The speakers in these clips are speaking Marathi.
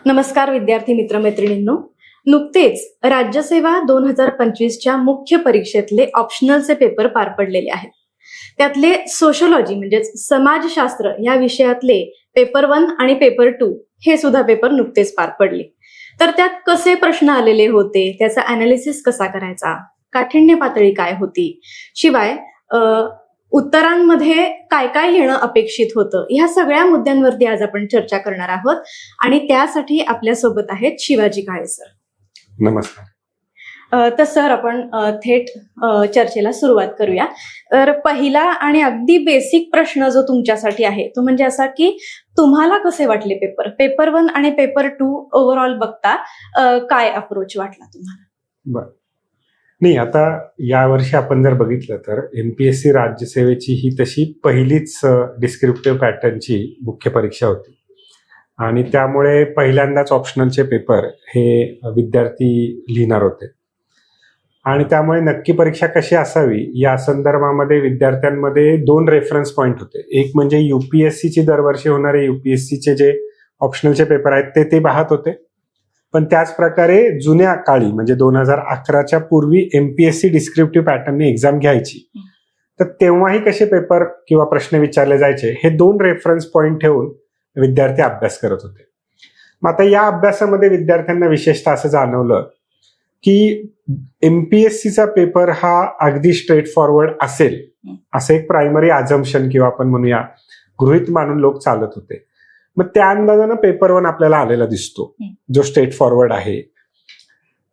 नमस्कार विद्यार्थी मित्रमैत्रिणींनो. नुकतेच राज्यसेवा 2025च्या मुख्य परीक्षेतले ऑप्शनलचे पेपर पार पडलेले आहेत. त्यातले सोशोलॉजी म्हणजेच समाजशास्त्र या विषयातले पेपर 1 आणि पेपर 2 हे सुद्धा पेपर नुकतेच पार पडले. तर त्यात कसे प्रश्न आलेले होते, त्याचा अनालिसिस कसा करायचा, काठिण्य पातळी काय होती, शिवाय उत्तरांमध्ये काय काय लिहिणं अपेक्षित होतं, ह्या सगळ्या मुद्द्यांवरती आज आपण चर्चा करणार आहोत. आणि त्यासाठी आपल्यासोबत आहेत शिवाजी काळे सर. नमस्कार. तर सर आपण थेट चर्चेला सुरुवात करूया. तर पहिला आणि अगदी बेसिक प्रश्न जो तुमच्यासाठी आहे तो म्हणजे असा की तुम्हाला कसे वाटले पेपर 1 आणि पेपर 2 ओव्हरऑल बघता काय अप्रोच वाटला तुम्हाला? बर, नाही आता यावर्षी आपण जर बघितलं तर MPSC राज्यसेवेची ही तशी पहिलीच डिस्क्रिप्टिव्ह पॅटर्नची मुख्य परीक्षा होती आणि त्यामुळे पहिल्यांदाच ऑप्शनलचे पेपर हे विद्यार्थी लिहिणार होते आणि त्यामुळे नक्की परीक्षा कशी असावी या संदर्भामध्ये विद्यार्थ्यांमध्ये 2 रेफरन्स पॉईंट होते. एक म्हणजे UPSCची दरवर्षी होणारे UPSCचे जे ऑप्शनलचे पेपर आहेत ते पाहत होते, पण त्याच प्रकारे जुन्या काळी म्हणजे 2011च्या पूर्वी MPSC डिस्क्रिप्टिव्ह पॅटर्नने एक्झाम घ्यायची, तर तेव्हाही कसे पेपर किंवा प्रश्न विचारले जायचे हे 2 रेफरन्स पॉईंट ठेवून विद्यार्थी अभ्यास करत होते. मग आता या अभ्यासामध्ये विद्यार्थ्यांना विशेषतः असं जाणवलं की MPSCचा पेपर हा अगदी स्ट्रेट फॉरवर्ड असेल असं एक प्रायमरी अझम्पशन किंवा आपण म्हणूया गृहीत मानून लोक चालत होते. मग त्या अंदाजानं पेपर 1 आपल्याला आलेला दिसतो जो स्ट्रेट फॉरवर्ड आहे.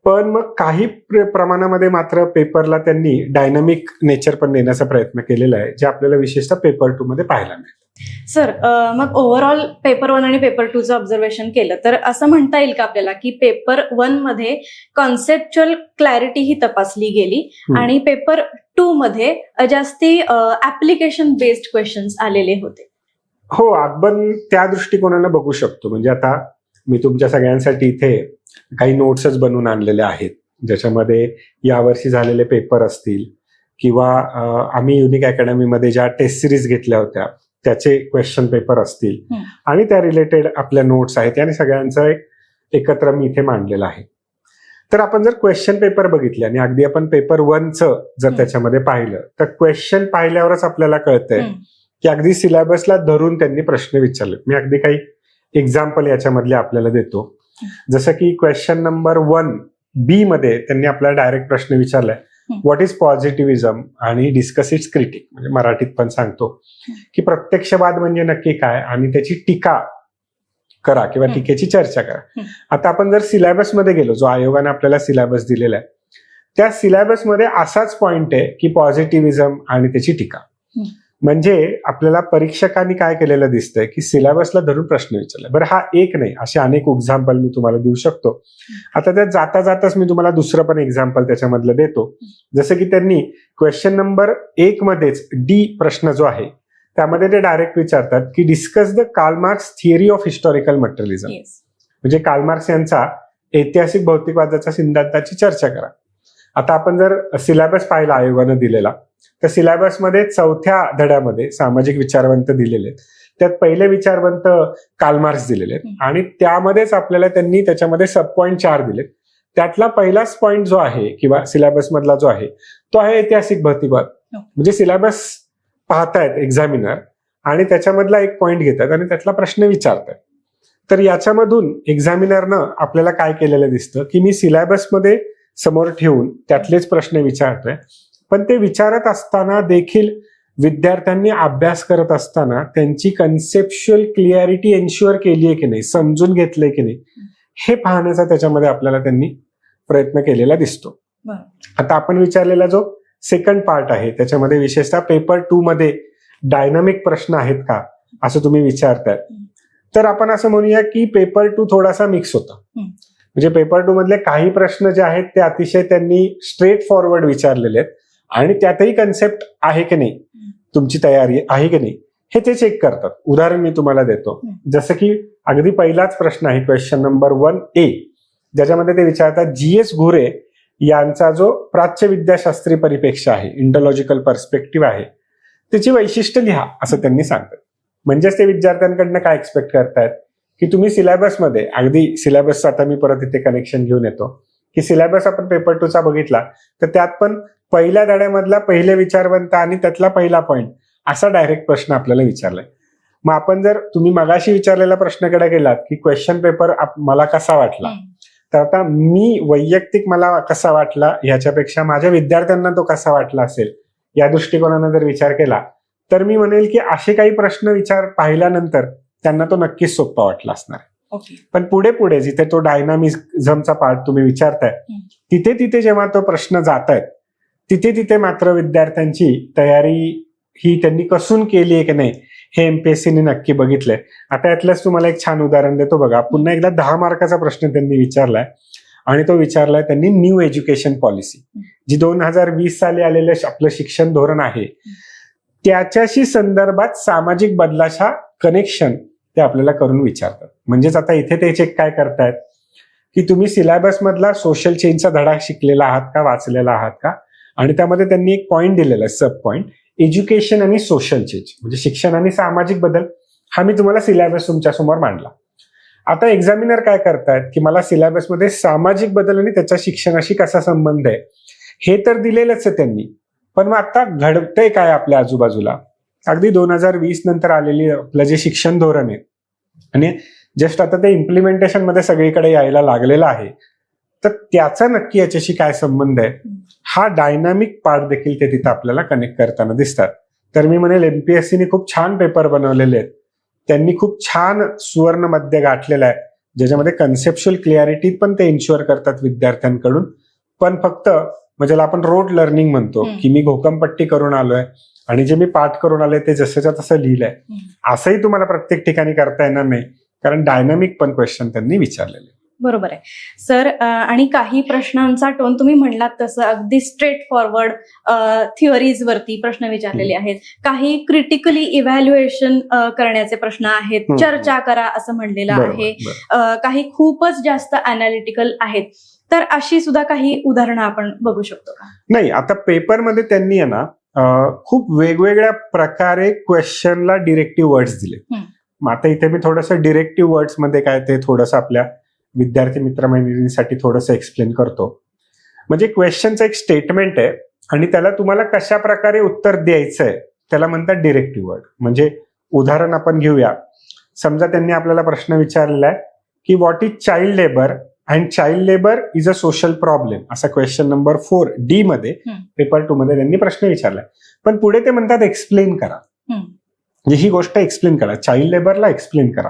पण मग काही प्रमाणामध्ये मात्र पेपरला त्यांनी डायनामिक नेचर पण देण्याचा प्रयत्न केलेला आहे, जे आपल्याला विशेषतः पेपर 2 मध्ये पाहायला मिळतं. सर मग ओव्हरऑल पेपर 1 आणि पेपर 2चं ऑब्झर्वेशन केलं तर असं म्हणता येईल का आपल्याला की पेपर 1 मध्ये कॉन्सेप्च्युअल क्लॅरिटी ही तपासली गेली आणि पेपर 2 मध्ये जास्ती ऍप्लिकेशन बेस्ड क्वेश्चन्स आलेले होते? हो, आपण त्या दृष्टिकोनानं बघू शकतो. म्हणजे आता मी तुमच्या सगळ्यांसाठी इथे काही नोट्सच बनवून आणलेले आहेत, ज्याच्यामध्ये यावर्षी झालेले पेपर असतील किंवा आम्ही युनिक अकॅडमीमध्ये ज्या टेस्ट सिरीज घेतल्या होत्या त्याचे क्वेश्चन पेपर असतील आणि त्या रिलेटेड आपल्या नोट्स आहेत, आणि सगळ्यांचा एक एकत्र मी इथे मांडलेला आहे. तर आपण जर क्वेश्चन पेपर बघितले आणि अगदी आपण पेपर 1चं जर त्याच्यामध्ये पाहिलं तर क्वेश्चन पाहिल्यावरच आपल्याला कळतंय की अगदी सिलेबसला धरून त्यांनी प्रश्न विचारले. मी अगदी काही एक्झाम्पल याच्यामधले आपल्याला देतो. जसं की क्वेश्चन नंबर 1B मध्ये त्यांनी आपल्याला डायरेक्ट प्रश्न विचारलाय, व्हॉट इज पॉझिटिव्हिझम आणि डिस्कस इट्स क्रिटिक. म्हणजे मराठीत पण सांगतो की प्रत्यक्षवाद म्हणजे नक्की काय आणि त्याची टीका करा किंवा टीकेची चर्चा करा. आता आपण जर सिलेबसमध्ये गेलो, जो आयोगाने आपल्याला सिलेबस दिलेला आहे, त्या सिलेबसमध्ये असाच पॉइंट आहे की पॉझिटिव्हिझम आणि त्याची टीका. म्हणजे आपल्याला परीक्षकांनी काय केलेलं दिसतंय की सिलेबसला धरून प्रश्न विचारला. बरं, हा एक नाही, असे अनेक एक्झाम्पल मी तुम्हाला देऊ शकतो. आता त्यात जाता जाताच मी तुम्हाला दुसरं पण एक्झाम्पल त्याच्यामधलं देतो. जसं की त्यांनी क्वेश्चन नंबर 1 मध्येच D प्रश्न जो आहे त्यामध्ये ते डायरेक्ट विचारतात की discuss the Karl Marx theory of historical materialism. म्हणजे कार्ल मार्क्स यांचा ऐतिहासिक भौतिकवादाच्या सिद्धांताची चर्चा करा. आता आपण जर सिलेबस पाहिला आयोगानं दिलेला, तर सिलेबसमध्ये 4थ्या धड्यामध्ये सामाजिक विचारवंत दिलेले आहेत. त्यात पहिले विचारवंत कार्ल मार्क्स दिलेले आहेत आणि त्यामध्येच आपल्याला त्यांनी त्याच्यामध्ये सब पॉईंट 4 दिलेत. त्यातला पहिलाच पॉईंट जो आहे किंवा सिलेबस मधला जो आहे तो आहे ऐतिहासिक भौतिकवाद. म्हणजे सिलेबस पाहतायत एक्झामिनर आणि त्याच्यामधला एक पॉईंट घेतात आणि त्यातला प्रश्न विचारतात. तर याच्यामधून एक्झामिनरनं आपल्याला काय केलेलं दिसतं की मी सिलेबसमध्ये समोर ठेवून त्यातलेच प्रश्न विचारतोय, पण ते विचारत असताना देखील विद्यार्थ्यांनी अभ्यास करत असताना त्यांची कन्सेप्च्युअल क्लिअरिटी एन्श्युअर केली आहे की नाही, समजून घेतलंय की नाही, हे पाहण्याचा त्याच्यामध्ये आपल्याला त्यांनी प्रयत्न केलेला दिसतो. आता आपण विचारलेला जो सेकंड पार्ट आहे त्याच्यामध्ये विशेषतः पेपर 2 मध्ये डायनामिक प्रश्न आहेत का असं तुम्ही विचारताय, तर आपण असं म्हणूया की पेपर 2 थोडासा मिक्स होता. म्हणजे पेपर 2 मधले काही प्रश्न जे आहेत ते अतिशय त्यांनी स्ट्रेट फॉरवर्ड विचारलेले आहेत आणि त्यातही कन्सेप्ट आहे की नाही, तुमची तयारी आहे की नाही, हे ते चेक करतात. उदाहरण मी तुम्हाला देतो. जसं की अगदी पहिलाच प्रश्न आहे क्वेश्चन नंबर 1A, ज्याच्यामध्ये ते विचारतात GS घुरे यांचा जो प्राच्यविद्याशास्त्री परिप्रेक्ष्य आहे, इंडोलॉजिकल पर्स्पेक्टिव्ह आहे, त्याची वैशिष्ट्य लिहा असं त्यांनी सांगतात. म्हणजेच ते विद्यार्थ्यांकडनं काय एक्सपेक्ट करतायत की तुम्ही सिलेबसमध्ये, अगदी सिलेबसचं आता मी परत इथे कनेक्शन घेऊन येतो, की सिलेबस आपण पेपर 2चा बघितला तर त्यात पण पहिल्या धड्यामधला पहिले विचारवंत आणि त्यातला पहिला पॉईंट असा डायरेक्ट प्रश्न आपल्याला विचारलाय. मग आपण जर तुम्ही मगाशी विचारलेल्या प्रश्नाकडे गेलात की क्वेश्चन पेपर मला कसा वाटला, तर आता मी वैयक्तिक मला कसा वाटला ह्याच्यापेक्षा माझ्या विद्यार्थ्यांना तो कसा वाटला असेल या दृष्टिकोनाने जर विचार केला तर मी म्हणेल की असे काही प्रश्न पाहिल्यानंतर त्यांना तो नक्कीच सोपा वाटला असणार. पण पुढे पुढे जिथे तो डायनामिझमचा पार्ट तुम्ही विचारताय तिथे तिथे जेव्हा तो प्रश्न जात आहेत तिथे तिथे मात्र विद्यार्थ्यांची तयारी ही त्यांनी कसून केली आहे की नाही हे एमपीएससीने नक्की बघितलंय. आता यातलंच तुम्हाला एक छान उदाहरण देतो बघा. पुन्हा एकदा 10 मार्काचा प्रश्न त्यांनी विचारलाय आणि तो विचारलाय त्यांनी न्यू एज्युकेशन पॉलिसी, जी 2020 साली आलेलं आपलं शिक्षण धोरण आहे त्याच्याशी संदर्भात सामाजिक बदलाच्या कनेक्शन ते आपल्याला करून विचारतात. म्हणजेच आता इथे ते चेक काय करतायत की तुम्ही सिलेबस मधला सोशल चेंजचा धडा शिकलेला आहात का, वाचलेला आहात का, आणि त्यामध्ये त्यांनी एक पॉईंट दिलेला आहे, सब पॉईंट, एज्युकेशन आणि सोशल चेंज म्हणजे शिक्षण आणि सामाजिक बदल. हा मी तुम्हाला सिलेबस तुमच्या समोर मांडला. आता एक्झामिनर काय करतायत की मला सिलेबसमध्ये सामाजिक बदल आणि त्याच्या शिक्षणाशी कसा संबंध आहे हे तर दिलेलंच आहे त्यांनी, पण मग आता घडतंय काय आपल्या आजूबाजूला. अगदी 2020 नंतर आलेली आपलं जे शिक्षण धोरण आहे आणि जस्ट आता ते इम्प्लिमेंटेशन मध्ये सगळीकडे यायला लागलेलं आहे, तर त्याचा नक्की याच्याशी काय संबंध आहे हा डायनामिक पार्ट देखील ते तिथं आपल्याला कनेक्ट करताना दिसतात. तर मी म्हणेल एमपीएससीने खूप छान पेपर बनवलेले आहेत. त्यांनी खूप छान सुवर्ण मध्य गाठलेला आहे ज्याच्यामध्ये कन्सेप्च्युअल क्लिअरिटी पण ते इन्शुअर करतात विद्यार्थ्यांकडून. पण फक्त म्हणजे आपण रोड लर्निंग म्हणतो की मी घोकमपट्टी करून आलोय आणि जे मी पाठ करून आलोय ते जसंच्या तसं लिहिलंय असंही तुम्हाला प्रत्येक ठिकाणी करता येणार नाही, कारण डायनामिक पण क्वेश्चन त्यांनी विचारलेले. बरोबर आहे सर. आणि काही प्रश्नांचा टोन तुम्ही म्हणलात तसं अगदी स्ट्रेट फॉरवर्ड थिअरीज वरती प्रश्न विचारलेले आहेत. काही क्रिटिकली इव्हॅल्युएशन करण्याचे प्रश्न आहेत, चर्चा करा असं म्हणलेलं आहे. काही खूपच जास्त अनालिटिकल आहेत. तर अशी सुद्धा काही उदाहरणं आपण बघू शकतो का? नाही, आता पेपरमध्ये त्यांनी आहे ना खूप वेगवेगळ्या प्रकारे क्वेश्चनला डिरेक्टिव्ह वर्ड्स दिले. मग आता इथे मी थोडंसं डिरेक्टिव्ह वर्ड्स मध्ये काय ते थोडंसं आपल्या विद्यार्थी मित्रमैत्रिणींसाठी थोडंसं एक्सप्लेन करतो. म्हणजे क्वेश्चनचं एक स्टेटमेंट आहे आणि त्याला तुम्हाला कशा प्रकारे उत्तर द्यायचंय त्याला म्हणतात डिरेक्टिव्ह वर्ड. म्हणजे उदाहरण आपण घेऊया. समजा त्यांनी आपल्याला प्रश्न विचारलेला आहे की what is child labour and child labour is a social problem, असा क्वेश्चन नंबर 4D मध्ये पेपर 2 मध्ये त्यांनी प्रश्न विचारलाय. पण पुढे ते म्हणतात एक्सप्लेन करा, म्हणजे ही गोष्ट एक्सप्लेन करा, चाइल्ड लेबरला एक्सप्लेन करा.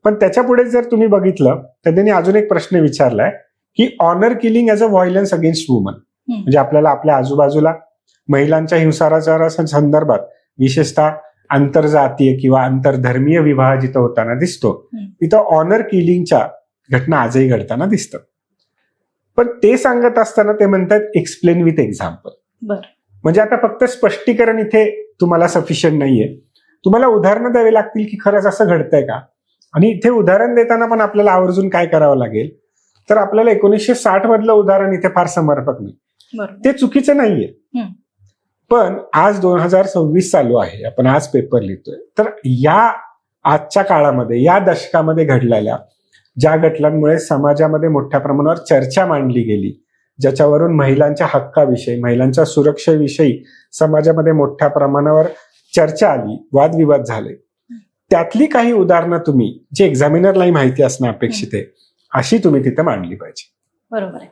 पण त्याच्या पुढे जर तुम्ही बघितलं तर त्यांनी अजून एक प्रश्न विचारलाय की honour killing as a violence against woman. म्हणजे आपल्याला आपल्या आजूबाजूला महिलांच्या हिंसाचाराच्या संदर्भात विशेषतः आंतरजातीय किंवा आंतरधर्मीय विवाह जिथं होताना दिसतो तिथं ऑनर किलिंगच्या घटना आजही घडताना दिसतात. पण ते सांगत असताना ते म्हणतात एक्सप्लेन विथ एक्झाम्पल. म्हणजे आता फक्त स्पष्टीकरण इथे तुम्हाला सफिशियंट नाहीये, तुम्हाला उदाहरणं द्यावी लागतील की खरंच असं घडतंय का. आणि इथे उदाहरण देताना पण आपल्याला आवर्जून काय करावं लागेल, तर आपल्याला 1960 मधलं उदाहरण इथे फार समर्पक नाही, ते चुकीचं नाहीये. पण आज 2026 चालू आहे, आपण आज पेपर लिहितोय, तर या आजच्या काळामध्ये या दशकामध्ये घडलेल्या ज्या घटनांमुळे समाजामध्ये मोठ्या प्रमाणावर चर्चा मांडली गेली, ज्याच्यावरून महिलांच्या हक्काविषयी, महिलांच्या सुरक्षेविषयी समाजामध्ये मोठ्या प्रमाणावर चर्चा आली, वादविवाद झाले, त्यातली काही उदाहरणं तुम्ही जे एक्झामिनरलाही माहिती असणं अपेक्षित आहे अशी तुम्ही तिथे मांडली पाहिजे. बरोबर आहे.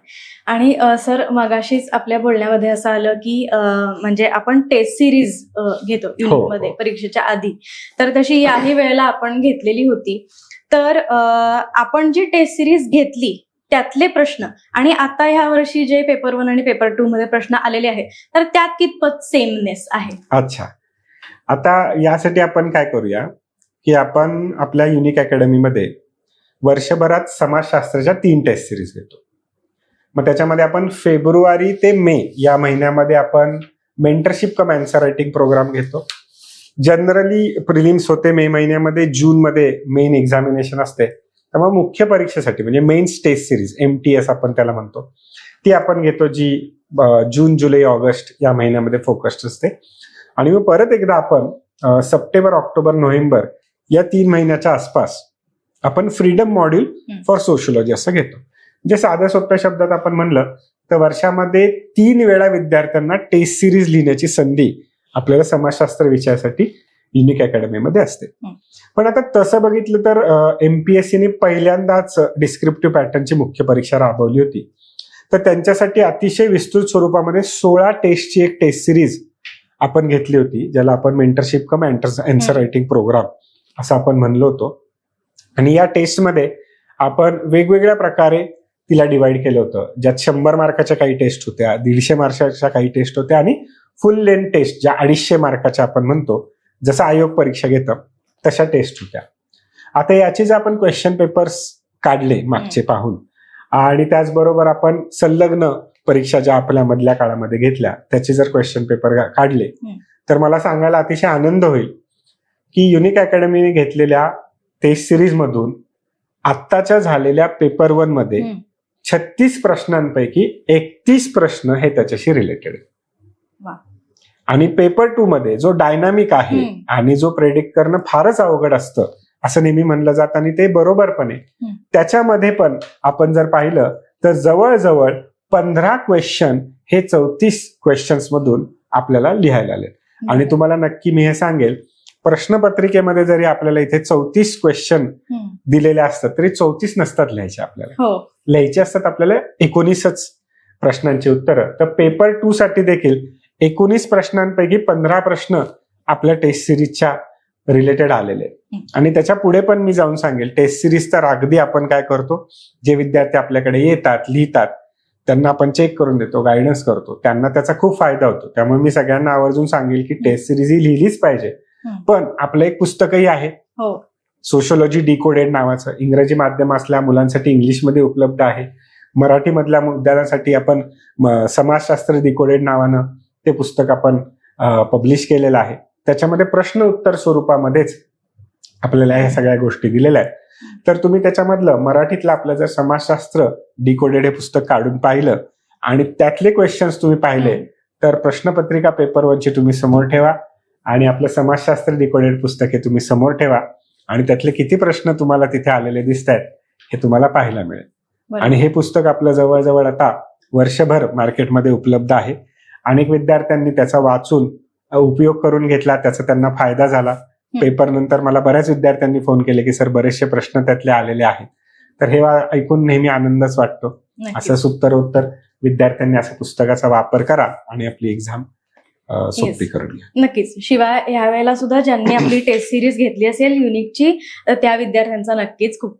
आणि सर मगाशीच आपल्या बोलण्यामध्ये असं आलं की म्हणजे आपण टेस्ट सिरीज घेतो युनिटमध्ये परीक्षेच्या आधी, तर तशी याही वेळेला आपण घेतलेली होती. तर आपण जी टेस्ट सिरीज घेतली त्यातले प्रश्न आणि आता ह्या वर्षी जे पेपर 1 आणि पेपर 2 मध्ये प्रश्न आलेले आहेत तर त्यात कितपत सेमनेस आहे? अच्छा, आता यासाठी आपण काय करूया की आपण आपल्या युनिक अकॅडमीमध्ये वर्षभरात समाजशास्त्राच्या 3 टेस्ट सिरीज घेतो. मग त्याच्यामध्ये आपण फेब्रुवारी ते मे या महिन्यामध्ये आपण मेंटरशिप कम आन्सर रायटिंग प्रोग्राम घेतो. जनरली प्रिलिम्स होते मे महिन्यामध्ये, जूनमध्ये मेन एक्झामिनेशन असते. त्यामुळे मुख्य परीक्षेसाठी म्हणजे मेन टेस्ट सिरीज MTS आपण त्याला म्हणतो, ती आपण घेतो, जी जून, जुलै, ऑगस्ट या महिन्यामध्ये फोकस्ड असते. आणि मग परत एकदा आपण सप्टेंबर, ऑक्टोबर, नोव्हेंबर या 3 महिन्याच्या आसपास आपण फ्रीडम मॉड्यूल फॉर सोशियोलॉजी असं घेतो. म्हणजे साध्या सोप्या शब्दात आपण म्हणलं तर वर्षामध्ये 3 वेळा विद्यार्थ्यांना टेस्ट सिरीज लिहिण्याची संधी आपल्याला समाजशास्त्र विषयासाठी युनिक अकॅडमीमध्ये असते. पण आता तसं बघितलं तर MPSCने पहिल्यांदाच डिस्क्रिप्टिव्ह पॅटर्नची मुख्य परीक्षा राबवली होती. तर त्यांच्यासाठी अतिशय विस्तृत स्वरूपामध्ये 16 टेस्टची एक टेस्ट सिरीज आपण घेतली होती, ज्याला आपण मेंटरशिप कम आन्सर रायटिंग प्रोग्राम असं आपण म्हणलो होतो. आणि या टेस्टमध्ये आपण वेगवेगळ्या प्रकारे तिला डिवाइड केलं होतं, ज्यात 100 मार्काच्या काही टेस्ट होत्या, 150 मार्काच्या काही टेस्ट होत्या आणि फुल लेंथ टेस्ट ज्या 250 मार्काच्या आपण म्हणतो, जसं आयोग परीक्षा घेतं तशा टेस्ट होत्या. आता याचे जे आपण क्वेश्चन पेपर्स काढले मागचे पाहून आणि त्याचबरोबर आपण संलग्न परीक्षा ज्या आपल्या मधल्या काळामध्ये घेतल्या त्याचे जर क्वेश्चन पेपर काढले तर मला सांगायला अतिशय आनंद होईल की युनिक अकॅडमीने घेतलेल्या टेस्ट सिरीज मधून आत्ताच्या झालेल्या पेपर 1 मध्ये 36 प्रश्नांपैकी 31 प्रश्न हे त्याच्याशी रिलेटेड आहेत. आणि पेपर 2 मध्ये जो डायनामिक आहे आणि जो प्रेडिक्ट करणं फारच अवघड असतं असं नेहमी म्हणलं जातं आणि ते बरोबरपणे त्याच्यामध्ये पण आपण जर पाहिलं तर जवळजवळ 15 क्वेश्चन हे 34 क्वेश्चन्स मधून आपल्याला लिहायला आले. आणि तुम्हाला नक्की मी हे सांगेल, प्रश्नपत्रिकेमध्ये जरी आपल्याला इथे 34 क्वेश्चन दिलेले असतात तरी 34 नसतात लिहायचे, आपल्याला लिहायचे असतात आपल्याला 19च प्रश्नांची उत्तरं. तर पेपर 2 साठी देखील 19 प्रश्नांपैकी 15 प्रश्न आपल्या टेस्ट सिरीजच्या रिलेटेड आलेले. आणि त्याच्या पुढे पण मी जाऊन सांगेल, टेस्ट सिरीज तर अगदी आपण काय करतो, जे विद्यार्थी आपल्याकडे येतात लिहितात त्यांना आपण चेक करून देतो, गायडन्स करतो, त्यांना त्याचा खूप फायदा होतो. त्यामुळे मी सगळ्यांना आवर्जून सांगेल की टेस्ट सिरीज ही लिहिलीच पाहिजे. पण आपलं एक पुस्तकही आहे सोशियोलॉजी डिकोडेड नावाचं, इंग्रजी माध्यम असल्या मुलांसाठी इंग्लिशमध्ये उपलब्ध आहे. मराठी मधल्या विद्यार्थ्यांसाठी आपण समाजशास्त्र डिकोडेड नावानं ते पुस्तक आपण पब्लिश केलेलं आहे. त्याच्यामध्ये प्रश्न उत्तर स्वरूपामध्येच आपल्याला ह्या सगळ्या गोष्टी दिलेल्या आहेत. तर तुम्ही त्याच्यामधलं मराठीतलं आपलं जर समाजशास्त्र डिकोडेड हे पुस्तक काढून पाहिलं आणि त्यातले क्वेश्चन्स तुम्ही पाहिले तर प्रश्नपत्रिका पेपर 1 ची तुम्ही समोर ठेवा आणि आपलं समाजशास्त्र डिकोडेड पुस्तक हे तुम्ही समोर ठेवा आणि त्यातले किती प्रश्न तुम्हाला तिथे आलेले दिसत आहेत हे तुम्हाला पाहायला मिळेल. आणि हे पुस्तक आपलं जवळजवळ आता वर्षभर मार्केटमध्ये उपलब्ध आहे. अनेक विद्यार्थ्यांनी त्याचा वाचून उपयोग करून घेतला, त्याचा त्यांना फायदा झाला. पेपर नंतर मला बऱ्याच विद्यार्थ्यांनी फोन केले की सर बरेचसे प्रश्न त्यातले आलेले आहेत. तर हे ऐकून नेहमी आनंदच वाटतो. असं उत्तर विद्यार्थ्यांनी असं पुस्तकाचा वापर करा आणि आपली एक्झाम सोपी करून घ्या. नक्कीच. शिवाय यावेळेला सुद्धा ज्यांनी आपली टेस्ट सिरीज घेतली असेल युनिकची त्या विद्यार्थ्यांचा नक्कीच खूप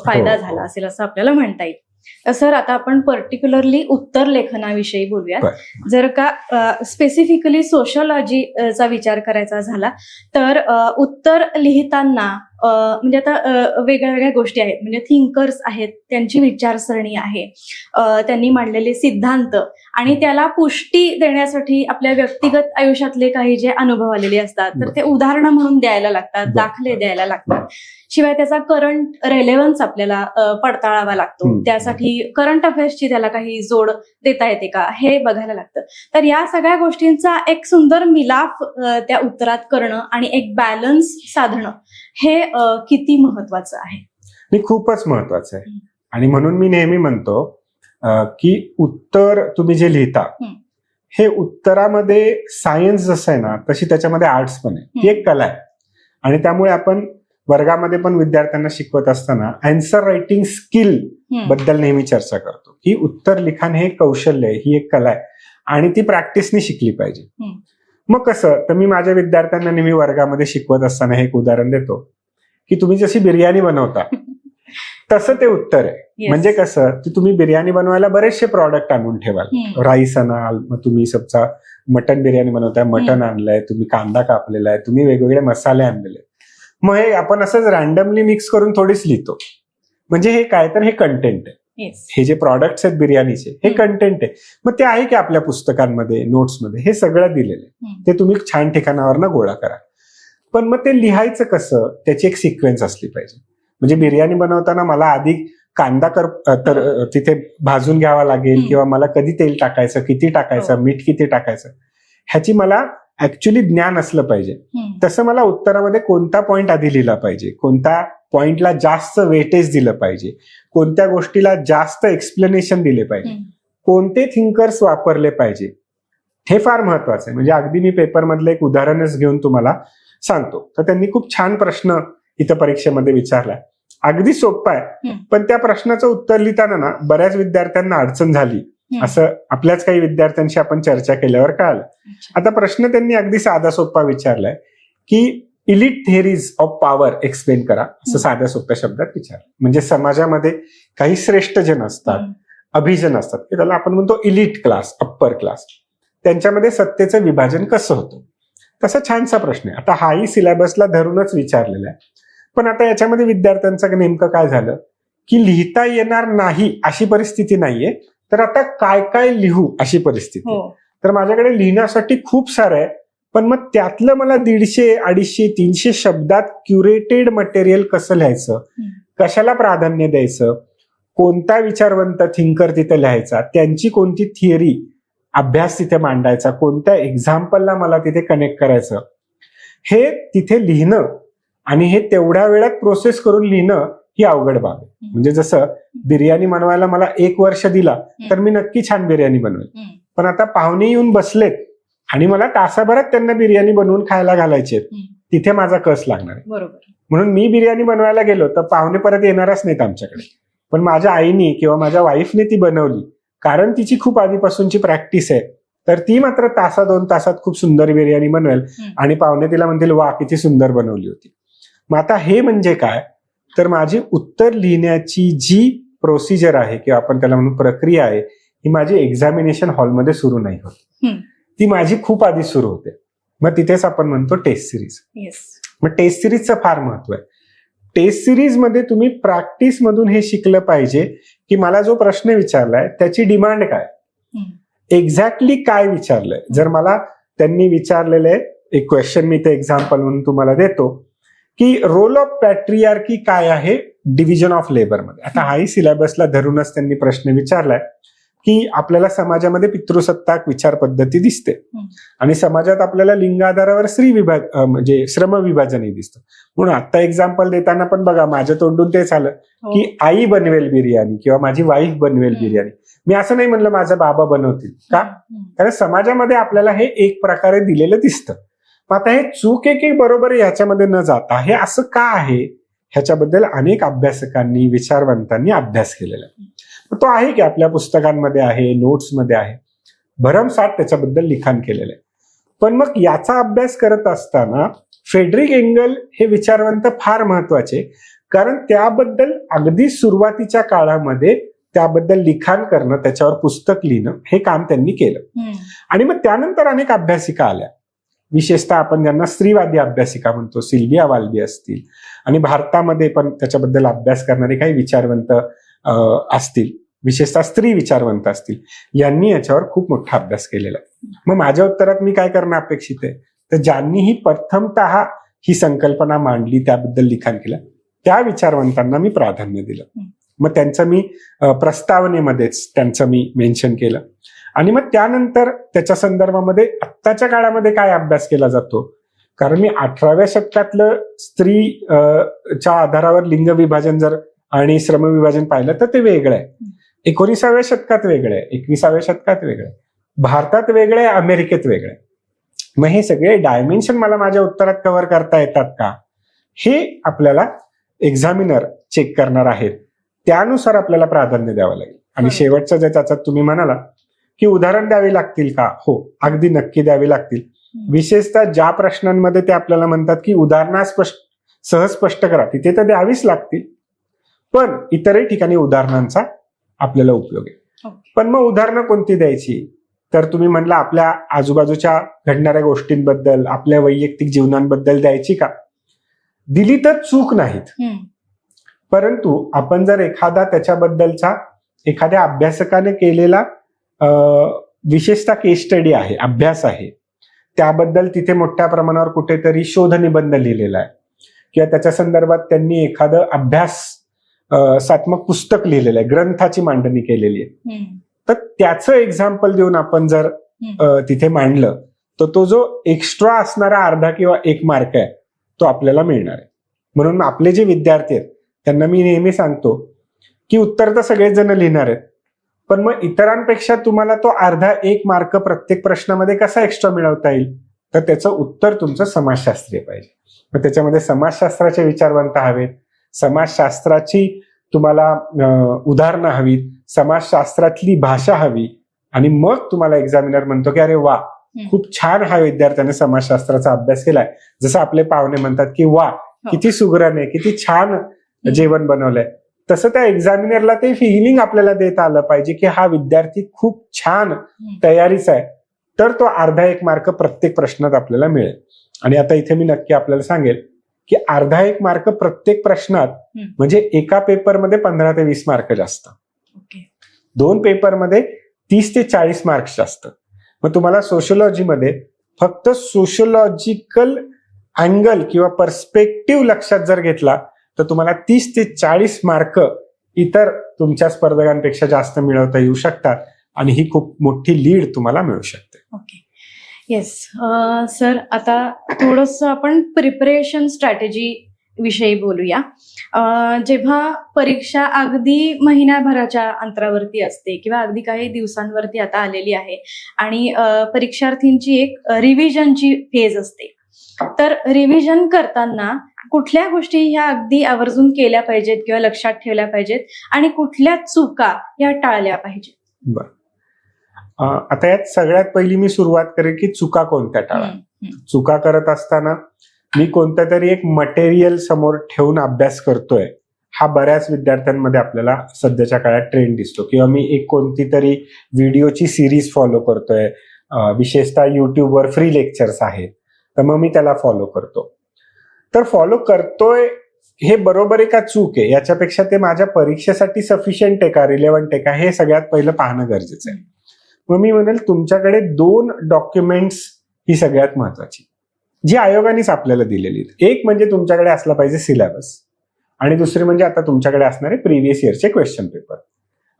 फायदा झाला असेल असं आपल्याला म्हणता येईल. सर, आता आपण पर्टिक्युलरली उत्तर लेखनाविषयी बोलूया. जर का स्पेसिफिकली सोशियोलॉजीचा विचार करायचा झाला तर उत्तर लिहिताना म्हणजे आता वेगळ्या वेगळ्या गोष्टी आहेत, म्हणजे थिंकर्स आहेत, त्यांची विचारसरणी आहे, त्यांनी मांडलेले सिद्धांत आणि त्याला पुष्टी देण्यासाठी आपल्या व्यक्तिगत आयुष्यातले काही जे अनुभव आलेले असतात तर ते उदाहरणं म्हणून द्यायला लागतात, दाखले द्यायला लागतात. शिवाय त्याचा करंट रेलेव्हन्स आपल्याला पडताळावा लागतो. त्यासाठी करंट अफेअर्सची त्याला काही जोड देता येते का हे बघायला लागतं. तर या सगळ्या गोष्टींचा एक सुंदर मिलाफ त्या उत्तरात करणं आणि एक बॅलन्स साधणं हे किती महत्वाचं आहे? हे खूपच महत्वाचं आहे. आणि म्हणून मी नेहमी म्हणतो की उत्तर तुम्ही जे लिहिता हे उत्तरामध्ये सायन्स जसं आहे ना तशी त्याच्यामध्ये आर्ट्स पण आहे. ही एक कला आहे. आणि त्यामुळे आपण वर्गामध्ये पण विद्यार्थ्यांना शिकवत असताना आन्सर रायटिंग स्किल बद्दल नेहमी चर्चा करतो की उत्तर लिखाण हे कौशल्य आहे, ही एक कला आहे आणि ती प्रॅक्टिसने शिकली पाहिजे. मग कसं, तर मी माझ्या विद्यार्थ्यांना नेहमी वर्गामध्ये शिकवत असताना हे एक उदाहरण देतो की तुम्ही जशी बिर्याणी बनवता तसं ते उत्तर आहे. म्हणजे कसं, की तुम्ही बिर्याणी बनवायला बरेचसे प्रॉडक्ट आणून ठेवाल. राईस आणाल, मग तुम्ही सबचा मटन बिर्याणी बनवताय, मटन आणलंय, तुम्ही कांदा कापलेला आहे, तुम्ही वेगवेगळे मसाले आणलेले. मग हे आपण असंच रॅन्डमली मिक्स करून थोडीच लिहितो. म्हणजे हे काय, तर हे कंटेंट आहे. हे जे प्रॉडक्ट्स आहेत बिर्याणीचे हे कंटेंट आहे. मग ते आहे की आपल्या पुस्तकांमध्ये, नोट्समध्ये हे सगळं दिलेलं आहे. ते तुम्ही छान ठिकाणावरनं गोळा करा. पण मग ते लिहायचं कसं, त्याची एक सिक्वेन्स असली पाहिजे. म्हणजे बिर्याणी बनवताना मला आधी कांदा तर तिथे भाजून घ्यावा लागेल किंवा मला कधी तेल टाकायचं, किती टाकायचं, मीठ किती टाकायचं, ह्याची मला ऍक्च्युली ज्ञान असलं पाहिजे. तसं मला उत्तरामध्ये कोणता पॉइंट आधी लिहिला पाहिजे, कोणता पॉइंटला जास्त वेटेज दिलं पाहिजे, कोणत्या गोष्टीला जास्त एक्सप्लेनेशन दिले पाहिजे, कोणते थिंकर्स वापरले पाहिजे, हे फार महत्वाचं आहे. म्हणजे अगदी मी पेपरमधलं एक उदाहरणच घेऊन तुम्हाला सांगतो. तर त्यांनी खूप छान प्रश्न इथं परीक्षेमध्ये विचारलाय, अगदी सोपा आहे, पण त्या प्रश्नाचं उत्तर लिहिताना ना बऱ्याच विद्यार्थ्यांना अडचण झाली, असं आपल्याच काही विद्यार्थ्यांशी आपण चर्चा केल्यावर कळालं. आता प्रश्न त्यांनी अगदी साधा सोपा विचारलाय की elite theories of power explain करा, असं साध्या सोप्या शब्दात विचारलं. म्हणजे समाजामध्ये काही श्रेष्ठ जन असतात, अभिजन असतात, त्याला आपण म्हणतो इलिट क्लास, अप्पर क्लास, त्यांच्यामध्ये सत्तेचं विभाजन कसं होतं, तसा छानसा प्रश्न आहे. आता हाही सिलेबसला धरूनच विचारलेला आहे, पण आता याच्यामध्ये विद्यार्थ्यांचं नेमकं काय झालं की लिहिता येणार नाही अशी परिस्थिती नाहीये, तर आता काय काय लिहू अशी परिस्थिती. तर माझ्याकडे लिहिण्यासाठी खूप सारं आहे, पण मग त्यातलं मला 150, 250, 300 शब्दात क्युरेटेड मटेरियल कसं लिहायचं, कशाला प्राधान्य द्यायचं, कोणता विचारवंत थिंकर तिथे लिहायचा, त्यांची कोणती थिअरी अभ्यास तिथे मांडायचा, कोणत्या एक्झाम्पलला मला तिथे कनेक्ट करायचं, हे तिथे लिहिणं आणि हे तेवढ्या वेळात प्रोसेस करून लिहिणं ही अवघड बाब आहे. म्हणजे जसं बिर्याणी बनवायला मला 1 वर्ष दिला तर मी नक्की छान बिर्याणी बनवेल, पण आता पाहुणे येऊन बसलेत आणि मला तासाभरात त्यांना बिर्याणी बनवून खायला घालायचे, तिथे माझा कस लागणार आहे. बरोबर. म्हणून मी बिर्याणी बनवायला गेलो तर पाहुणे परत येणारच नाहीत आमच्याकडे, पण माझ्या आईनी किंवा माझ्या वाईफने ती बनवली कारण तिची खूप आधीपासूनची प्रॅक्टिस आहे, तर ती मात्र 1-2 तासात खूप सुंदर बिर्याणी बनवेल आणि पाहुणे तिला म्हणतील वा किती सुंदर बनवली होती. मग आता हे म्हणजे काय, तर माझी उत्तर लिहिण्याची जी प्रोसिजर आहे किंवा आपण त्याला म्हणून प्रक्रिया आहे, ही माझी एक्झामिनेशन हॉलमध्ये सुरू नाही होत, ती माझी खूप आधी सुरू होते. मग तिथेच आपण म्हणतो टेस्ट सिरीज. मग टेस्ट सिरीजचं फार महत्व आहे. टेस्ट सिरीज मध्ये तुम्ही प्रॅक्टिस मधून हे शिकलं पाहिजे की मला जो प्रश्न विचारलाय त्याची डिमांड काय, एक्झॅक्टली काय विचारलंय. जर मला त्यांनी विचारलेले एक क्वेश्चन मी ते एक्झाम्पल म्हणून तुम्हाला देतो की रोल ऑफ पॅट्रियार्की काय आहे डिव्हिजन ऑफ लेबर मध्ये. आता हाही सिलेबसला धरूनच त्यांनी प्रश्न विचारलाय की आपल्याला समाजामध्ये पितृसत्ताक विचार पद्धती दिसते आणि समाजात आपल्याला लिंग आधारावर म्हणजे श्रम विभाजनही दिसतं. म्हणून आता एक्झाम्पल देताना पण बघा माझ्या तोंडून तेच आलं की आई बनवेल बिर्याणी किंवा माझी वाईफ बनवेल बिर्याणी. मी असं नाही म्हणलं माझा बाबा बनवतील का, कारण समाजामध्ये आपल्याला हे एक प्रकारे दिलेलं दिसतं. मग आता हे चूक आहे की बरोबर ह्याच्यामध्ये न जाता हे असं का आहे, ह्याच्याबद्दल अनेक अभ्यासकांनी विचारवंतांनी अभ्यास केलेला आहे. तो आहे की आपल्या पुस्तकांमध्ये आहे, नोट्समध्ये आहे, भरमसाठ त्याच्याबद्दल लिखाण केलेलं आहे. पण मग याचा अभ्यास करत असताना फ्रेडरिक एंगल हे विचारवंत फार महत्वाचे, कारण त्याबद्दल अगदी सुरुवातीच्या काळामध्ये त्याबद्दल लिखाण करणं, त्याच्यावर पुस्तक लिहिणं हे काम त्यांनी केलं. आणि मग त्यानंतर अनेक अभ्यासिका आल्या, विशेषतः आपण ज्यांना स्त्रीवादी अभ्यासिका म्हणतो, सिल्विया वाल्बी असतील, आणि भारतामध्ये पण त्याच्याबद्दल अभ्यास करणारे काही विचारवंत असतील, विशेषतः स्त्री विचारवंत असतील, यांनी याच्यावर खूप मोठा अभ्यास केलेला आहे. मग माझ्या उत्तरात मी काय करणं अपेक्षित आहे, तर ज्यांनीही प्रथमतः ही संकल्पना मांडली, त्याबद्दल लिखाण केलं, त्या विचारवंतांना मी प्राधान्य दिलं. मग त्यांचं मी प्रस्तावनेमध्येच त्यांचं मी मेन्शन केलं. आणि मग त्यानंतर त्याच्या संदर्भामध्ये आत्ताच्या काळामध्ये काय अभ्यास केला जातो, कारण मी 18व्या शतकातलं स्त्रीच्या आधारावर लिंग विभाजन जर आणि श्रम विभाजन पाहिलं तर ते वेगळं आहे. 19व्या शतकात वेगळं आहे, 21व्या शतकात वेगळं आहे, भारतात वेगळं आहे, अमेरिकेत वेगळं आहे. मग हे सगळे डायमेन्शन मला माझ्या उत्तरात कव्हर करता येतात का, हे आपल्याला एक्झामिनर चेक करणार आहेत, त्यानुसार आपल्याला प्राधान्य द्यावं लागेल. आणि शेवटचं जे त्याच्यात तुम्ही म्हणाला की उदाहरण द्यावी लागतील का, हो अगदी नक्की द्यावी लागतील. विशेषतः ज्या प्रश्नांमध्ये ते आपल्याला म्हणतात की उदाहरणा सहज स्पष्ट करा, तिथे तर द्यावीच लागतील, पण इतरही ठिकाणी उदाहरणांचा आपल्याला उपयोग आहे. पण मग उदाहरणं कोणती द्यायची, तर तुम्ही म्हणला आपल्या आजूबाजूच्या घडणाऱ्या गोष्टींबद्दल, आपल्या वैयक्तिक जीवनांबद्दल द्यायची का, दिली तर चूक नाहीत. परंतु आपण जर एखादा त्याच्याबद्दलचा एखाद्या अभ्यासकाने केलेला विशेषतः केस स्टडी आहे, अभ्यास आहे, त्याबद्दल तिथे मोठ्या प्रमाणावर कुठेतरी शोध निबंध लिहिलेला आहे किंवा त्याच्या संदर्भात त्यांनी एखादं अभ्यासात्मक पुस्तक लिहिलेलं आहे, ग्रंथाची मांडणी केलेली आहे, तर त्याचं एक्झाम्पल देऊन आपण जर तिथे मांडलं तर तो जो एक्स्ट्रा असणारा अर्धा किंवा 1 मार्क आहे तो आपल्याला मिळणार आहे. म्हणून आपले जे विद्यार्थी आहेत त्यांना मी नेहमी सांगतो की उत्तर तर सगळेच जण लिहिणार आहेत, पण मग इतरांपेक्षा तुम्हाला तो अर्धा 1 मार्क प्रत्येक प्रश्नामध्ये कसा एक्स्ट्रा मिळवता येईल, तर त्याचं उत्तर तुमचं समाजशास्त्रीय पाहिजे. मग त्याच्यामध्ये समाजशास्त्राचे विचारवंत हवेत, समाजशास्त्राची तुम्हाला उदाहरणं हवीत, समाजशास्त्रातली भाषा हवी, आणि मग तुम्हाला एक्झामिनर म्हणतो की अरे वा, खूप छान हा विद्यार्थ्याने समाजशास्त्राचा अभ्यास केलाय. जसं आपले पाहुणे म्हणतात की वा, किती सुगरण आहे, किती छान जेवण बनवलंय, तसं त्या एक्झामिनरला ते फिलिंग आपल्याला देता आलं पाहिजे की हा विद्यार्थी खूप छान तयारीचा आहे, तर तो अर्धा 1 मार्क प्रत्येक प्रश्नात आपल्याला मिळेल. आणि आता इथे मी नक्की आपल्याला सांगेल की अर्धा 1 मार्क प्रत्येक प्रश्नात म्हणजे एका पेपरमध्ये 15 ते 20 मार्क जास्त, 2 पेपरमध्ये 30 ते 40 मार्क्स जास्त. मग तुम्हाला सोशिओलॉजीमध्ये फक्त सोशिओलॉजिकल अँगल किंवा पर्स्पेक्टिव्ह लक्षात जर घेतला तर तुम्हाला 30 ते 40 मार्क इतर तुमच्या स्पर्धकांपेक्षा जास्त मिळवता येऊ शकतात, आणि ही खूप मोठी लीड तुम्हाला मिळू शकते. ओके, येस सर, आता थोडंसं आपण प्रिपरेशन स्ट्रॅटेजी विषयी बोलूया. जेव्हा परीक्षा अगदी महिन्याभराच्या अंतरावरती असते किंवा अगदी काही दिवसांवरती आता आलेली आहे आणि परीक्षार्थींची एक रिव्हिजनची फेज असते, तर रिव्हिजन करताना कुठल्या गोष्टी ह्या अगदी आवर्जून केल्या पाहिजेत किंवा लक्षात ठेवल्या पाहिजेत आणि कुठल्या चुका या टाळल्या पाहिजेत? बरं, आता यात सगळ्यात पहिली मी सुरुवात करेन की चुका कोणत्या टाळा. चुका करत असताना मी कोणत्या तरी एक मटेरियल समोर ठेवून अभ्यास करतोय, हा बऱ्याच विद्यार्थ्यांमध्ये आपल्याला सध्याच्या काळात ट्रेंड दिसतो. किंवा मी एक कोणती तरी व्हिडिओची सिरीज फॉलो करतोय, विशेषतः युट्यूबवर फ्री लेक्चर्स आहेत, तर मग मी त्याला फॉलो करतो. तर फॉलो करतोय हे बरोबर आहे का चूक आहे, याच्यापेक्षा ते माझ्या परीक्षेसाठी सफिशियंट आहे का, रिलेव्हंट आहे का, हे सगळ्यात पहिलं पाहणं गरजेचं आहे. मग मी म्हणेल तुमच्याकडे 2 डॉक्युमेंट्स ही सगळ्यात महत्वाची, जी आयोगानेच आपल्याला दिलेली. एक म्हणजे तुमच्याकडे असला पाहिजे सिलेबस, आणि दुसरे म्हणजे आता तुमच्याकडे असणारे प्रिव्हियस इयरचे क्वेश्चन पेपर.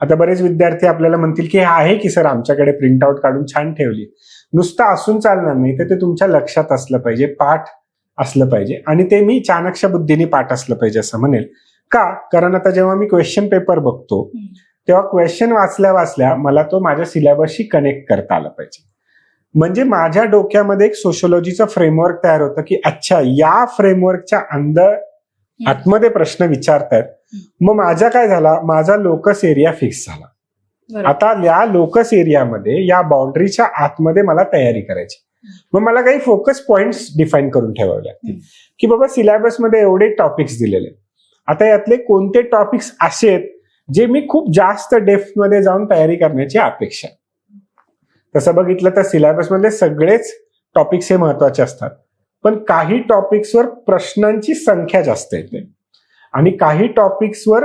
आता बरेच विद्यार्थी आपल्याला म्हणतील की आहे की सर आमच्याकडे प्रिंटआउट काढून छान ठेवली. नुसतं असून चालणार नाही, तर ते तुमच्या लक्षात असलं पाहिजे, पाठ असलं पाहिजे, आणि ते मी चाणक्य बुद्धीने पाठ असलं पाहिजे असं म्हणेल. का? कारण आता जेव्हा मी क्वेश्चन पेपर बघतो तेव्हा क्वेश्चन वाचल्या वाचल्या मला तो माझ्या सिलेबसशी कनेक्ट करता आला पाहिजे. म्हणजे माझ्या डोक्यामध्ये एक सोशिओलॉजीचं फ्रेमवर्क तयार होतं की अच्छा, या फ्रेमवर्कच्या आतमध्ये प्रश्न विचारतायत. मग माझा काय झाला, माझा लोकस एरिया फिक्स झाला. आता या लोकस एरियामध्ये, या बाउंड्रीच्या आतमध्ये मला तयारी करायची. मग मला काही फोकस पॉइंट्स डिफाईन करून ठेवावे लागतील की बाबा सिलेबसमध्ये एवढे टॉपिक्स दिलेले, आता यातले कोणते टॉपिक्स असे आहेत जे मी खूप जास्त डेप्थमध्ये जाऊन तयारी करण्याची अपेक्षा. तसं बघितलं तर सिलेबसमधले सगळेच टॉपिक्स हे महत्वाचे असतात, पण काही टॉपिक्सवर प्रश्नांची संख्या जास्त येते आणि काही टॉपिक्सवर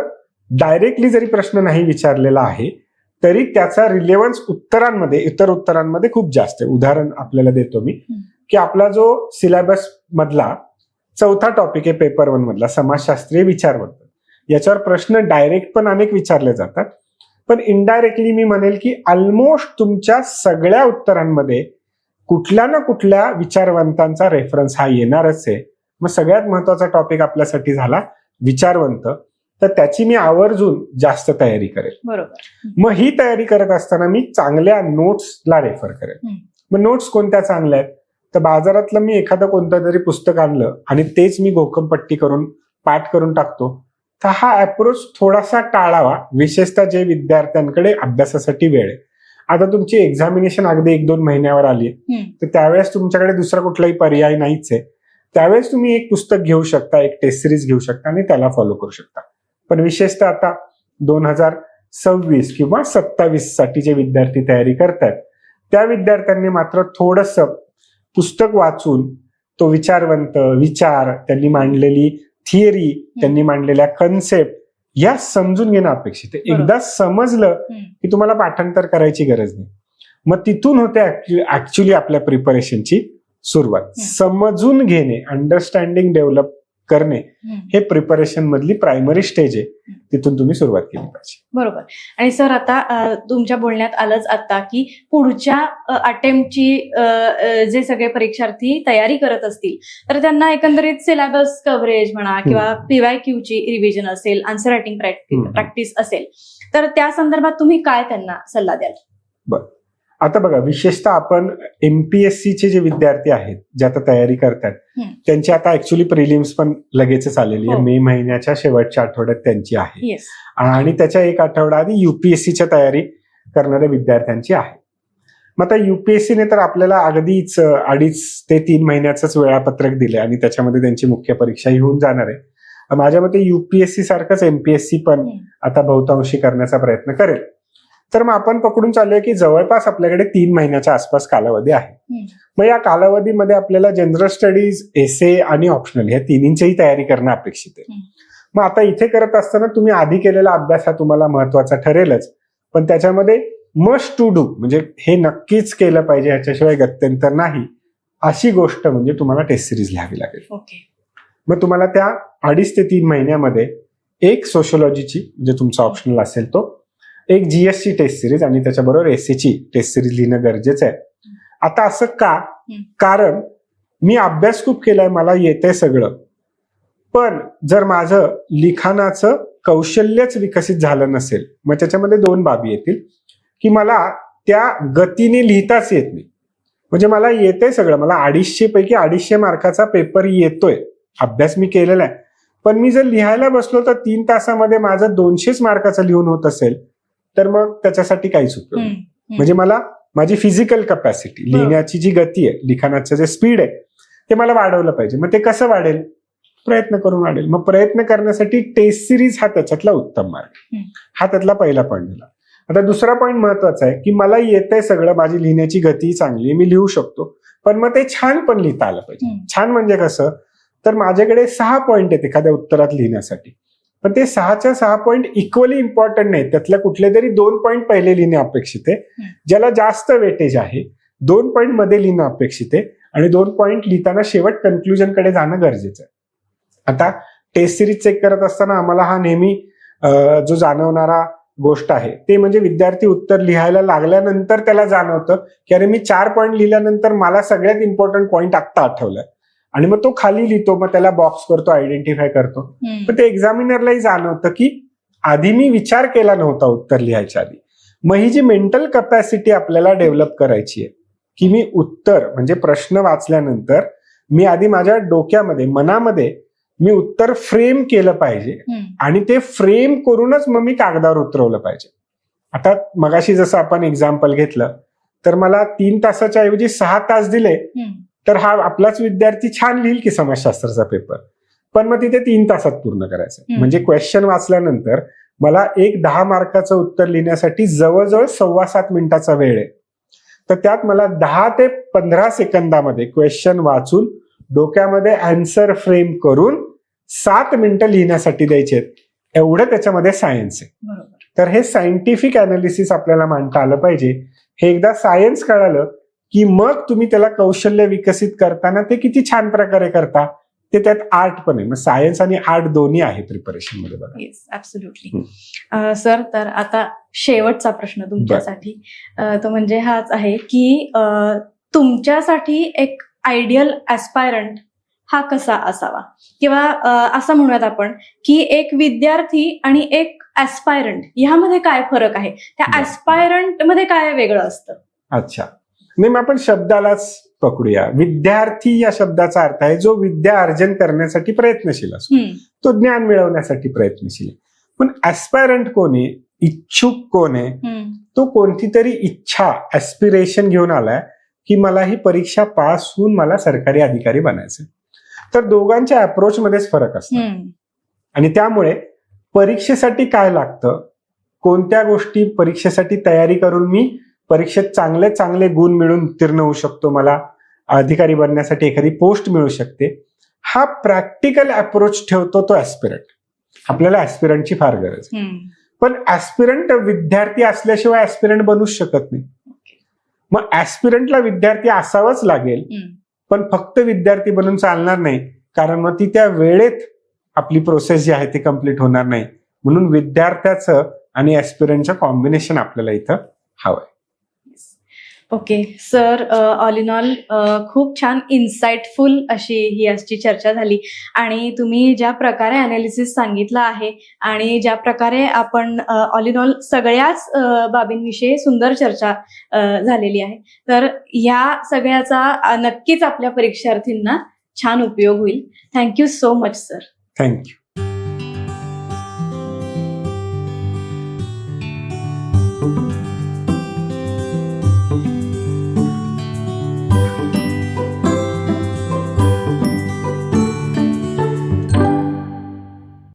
डायरेक्टली जरी प्रश्न नाही विचारलेला आहे तरी त्याचा रिलेव्हन्स इतर उत्तरांमध्ये खूप जास्त आहे. उदाहरण आपल्याला देतो मी की आपला जो सिलेबस मधला 4था टॉपिक आहे पेपर 1 मधला, समाजशास्त्रीय विचारवंत, याच्यावर प्रश्न डायरेक्ट पण अनेक विचारले जातात, पण इनडायरेक्टली मी म्हणेल की ऑलमोस्ट तुमच्या सगळ्या उत्तरांमध्ये कुठल्या ना कुठल्या विचारवंतांचा रेफरन्स हा येणारच आहे. मग सगळ्यात महत्वाचा टॉपिक आपल्यासाठी झाला विचारवंत, तर त्याची मी आवर्जून जास्त तयारी करेल. बरोबर. मग ही तयारी करत असताना मी चांगल्या नोट्सला रेफर करेल. मग नोट्स कोणत्या चांगल्या आहेत, तर बाजारातलं मी एखादं कोणतं तरी पुस्तक आणलं आणि तेच मी घोकमपट्टी करून पाठ करून टाकतो, तर हा अप्रोच थोडासा टाळावा, विशेषतः जे विद्यार्थ्यांकडे अभ्यासासाठी वेळ आहे. आता तुमची एक्झामिनेशन अगदी 1-2 महिन्यावर आली, तर त्यावेळेस तुमच्याकडे दुसरा कुठलाही पर्याय नाहीच आहे. त्यावेळेस तुम्ही एक पुस्तक घेऊ शकता, एक टेस्ट सिरीज घेऊ शकता आणि त्याला फॉलो करू शकता. पण विशेषतः आता 2026 किंवा 27 साठी जे विद्यार्थी तयारी करतात त्या विद्यार्थ्यांनी मात्र थोडंसं पुस्तक वाचून तो विचारवंत, विचार, त्यांनी मांडलेली थिअरी, त्यांनी मांडलेल्या कन्सेप्ट या समजून घेणं अपेक्षित आहे. एकदा समजलं की तुम्हाला पाठांतर करायची गरज नाही. मग तिथून होते ऍक्च्युली आपल्या प्रिपरेशनची सुरुवात. समजून घेणे, अंडरस्टँडिंग डेव्हलप करणे हे प्रिपरेशन मधली प्रायमरी स्टेज आहे. तिथून तुम्ही सुरुवात केली पाहिजे. बरोबर. आणि सर आता तुमच्या बोलण्यात आलंच आता की पुढच्या अटेम्प्टची जे सगळे परीक्षार्थी तयारी करत असतील तर त्यांना एकंदरीत सिलेबस कव्हरेज म्हणा किंवा PYQ ची रिव्हिजन असेल, आन्सर रायटिंग प्रॅक्टिस असेल, तर त्या संदर्भात तुम्ही काय त्यांना सल्ला द्याल? बरं, आता बघा, विशेषतः आपण MPSC चे जे विद्यार्थी आहेत जे आता तयारी करतात त्यांची आता ऍक्च्युली प्रिलिम्स पण लगेचच आलेली आहे. मे महिन्याच्या शेवटच्या आठवड्यात त्यांची आहे आणि त्याच्या एक आठवडा आधी UPSCच्या तयारी करणाऱ्या विद्यार्थ्यांची आहे. मग आता UPSCने तर आपल्याला अगदीच 2.5 ते 3 महिन्याचंच वेळापत्रक दिलंय आणि त्याच्यामध्ये त्यांची मुख्य परीक्षा होऊन जाणार आहे. माझ्या मते UPSC सारखंच MPSC पण आता बहुतांशी करण्याचा प्रयत्न करेल. तर मग आपण पकडून चालूया की जवळपास आपल्याकडे 3 महिन्याच्या आसपास कालावधी आहे. मग या कालावधीमध्ये आपल्याला जनरल स्टडीज, एसे आणि ऑप्शनल या तिन्हींचीही तयारी करणं अपेक्षित आहे. मग आता इथे करत असताना तुम्ही आधी केलेला अभ्यास हा तुम्हाला महत्वाचा ठरेलच, पण त्याच्यामध्ये मस्ट टू डू म्हणजे हे नक्कीच केलं पाहिजे, ह्याच्याशिवाय गत्यंतर नाही, अशी गोष्ट म्हणजे तुम्हाला टेस्ट सिरीज लिहावी लागेल. मग तुम्हाला त्या 2.5 ते 3 महिन्यामध्ये एक सोशिओलॉजीची म्हणजे तुमचा ऑप्शनल असेल तो, एक GSची टेस्ट सिरीज आणि त्याच्याबरोबर एसेची टेस्ट सिरीज लिहिणं गरजेचं आहे. आता असं का? कारण मी अभ्यास खूप केलाय, मला येतंय सगळं, पण जर माझं लिखाणाचं कौशल्यच विकसित झालं नसेल मग त्याच्यामध्ये 2 बाबी येतील की मला त्या गतीने लिहिताच येत नाही. म्हणजे मला येतंय सगळं, मला 250 पैकी 250 मार्काचा पेपर येतोय, अभ्यास मी केलेला आहे, पण मी जर लिहायला बसलो तर 3 तासामध्ये माझं 200 मार्काचं लिहून होत असेल तर मग त्याच्यासाठी काहीच उपयोग नाही. म्हणजे मला माझी फिजिकल कपॅसिटी, लिहिण्याची जी गती आहे, लिखाणाचं जे स्पीड आहे ते मला वाढवलं पाहिजे. मग ते कसं वाढेल? प्रयत्न करून वाढेल. मग प्रयत्न करण्यासाठी टेस्ट सिरीज हा त्याच्यातला उत्तम मार्ग, हा त्यातला पहिला पॉईंट झाला. आता दुसरा पॉईंट महत्वाचा आहे की मला येतंय सगळं, माझी लिहिण्याची गती चांगली, मी लिहू शकतो, पण मग ते छान पण लिहिता आलं पाहिजे. छान म्हणजे कसं? तर माझ्याकडे 6 पॉईंट आहेत एखाद्या उत्तरात लिहिण्यासाठी, पण ते 6च्या 6 पॉईंट इक्वली इम्पॉर्टंट नाहीत. त्यातल्या कुठले तरी 2 पॉईंट पहिले लिहिणे अपेक्षित आहे, ज्याला जास्त वेटेज आहे, 2 पॉईंट मध्ये लिहिणं अपेक्षित आहे आणि 2 पॉईंट लिहिताना शेवट कन्क्लुजनकडे जाणं गरजेचं आहे. आता टेस्ट सिरीज चेक करत असताना आम्हाला हा नेहमी जो जाणवणारा गोष्ट आहे ते म्हणजे विद्यार्थी उत्तर लिहायला लागल्यानंतर त्याला जाणवतं की अरे मी 4 पॉईंट लिहिल्यानंतर मला सगळ्यात इम्पॉर्टंट पॉईंट आत्ता आठवलाय आणि मग तो खाली लिहितो, मग त्याला बॉक्स करतो, आयडेंटिफाय करतो. पण ते एक्झामिनरलाही जाणवतं की आधी मी विचार केला नव्हता उत्तर लिहायच्या आधी. मग ही जी मेंटल कपॅसिटी आपल्याला डेव्हलप करायची आहे की मी उत्तर म्हणजे प्रश्न वाचल्यानंतर मी आधी माझ्या डोक्यामध्ये, मनामध्ये मी उत्तर फ्रेम केलं पाहिजे आणि ते फ्रेम करूनच मग मी कागदावर उतरवलं पाहिजे. आता मगाशी जसं आपण एक्झाम्पल घेतलं तर मला 3 तासाच्या ऐवजी 6 तास दिले तर हा आपलाच विद्यार्थी छान लिहिल की समाजशास्त्राचा पेपर, पण मग तिथे 3 तासात पूर्ण करायचं. म्हणजे क्वेश्चन वाचल्यानंतर मला एक 10 मार्काचं उत्तर लिहिण्यासाठी जवळजवळ 7.25 मिनिटाचा वेळ आहे. तर त्यात मला 10 ते 15 सेकंदामध्ये क्वेश्चन वाचून डोक्यामध्ये आन्सर फ्रेम करून 7 मिनिटं लिहिण्यासाठी द्यायचे आहेत. एवढं त्याच्यामध्ये सायन्स आहे. तर हे सायंटिफिक अनालिसिस आपल्याला मांडता आलं पाहिजे. हे एकदा सायन्स कळालं की मग तुम्ही त्याला कौशल्य विकसित करताना ते किती छान प्रकारे करता, ते त्यात आर्ट पण आहे. मग सायन्स आणि आर्ट दोन्ही आहे प्रिपरेशन मध्ये बघा. Yes, absolutely. सर, तर आता शेवटचा प्रश्न तुमच्यासाठी तो म्हणजे हाच आहे की तुमच्यासाठी एक आयडियल ऍस्पायरंट हा कसा असावा, किंवा असं म्हणूयात आपण की एक विद्यार्थी आणि एक ऍस्पायरंट ह्यामध्ये काय फरक आहे, त्या ऍस्पायरंट मध्ये काय वेगळं असतं? अच्छा, नाही मग आपण शब्दालाच पकडूया. विद्यार्थी या शब्दाचा अर्थ आहे जो विद्या अर्जन करण्यासाठी प्रयत्नशील असतो, तो ज्ञान मिळवण्यासाठी प्रयत्नशील आहे. पण ऍस्पायरंट कोण आहे, इच्छुक कोण आहे? तो कोणती तरी इच्छा, ऍस्पिरेशन घेऊन आलाय की मला ही परीक्षा पास होऊन मला सरकारी अधिकारी बनायचं. तर दोघांच्या अप्रोच मध्येच फरक असतो आणि त्यामुळे परीक्षेसाठी काय लागतं, कोणत्या गोष्टी परीक्षेसाठी तयारी करून मी परीक्षेत चांगले चांगले गुण मिळून उत्तीर्ण होऊ शकतो, मला अधिकारी बनण्यासाठी एखादी पोस्ट मिळू शकते, हा प्रॅक्टिकल अप्रोच ठेवतो तो ऍस्पिरंट. आपल्याला ऍस्पिरंटची फार गरज आहे. पण ऍस्पिरंट विद्यार्थी असल्याशिवाय ऍस्पिरंट बनूच शकत नाही. मग ऍस्पिरंटला विद्यार्थी असावंच लागेल, पण फक्त विद्यार्थी बनून चालणार नाही, कारण मग ती त्या वेळेत आपली प्रोसेस जी आहे ती कम्प्लीट होणार नाही. म्हणून विद्यार्थ्याचं आणि ॲस्पिरंटचं कॉम्बिनेशन आपल्याला इथं हवंय. Okay sir, all in all खूप छान इन्साइटफुल अशी ही आजची चर्चा झाली आणि तुम्ही ज्या प्रकारे अनालिसिस सांगितलं आहे आणि ज्या प्रकारे आपण ऑल इन ऑल सगळ्याच बाबींविषयी सुंदर चर्चा झालेली आहे, तर ह्या सगळ्याचा नक्कीच आपल्या परीक्षार्थींना छान उपयोग होईल. Thank you so much sir. Thank you.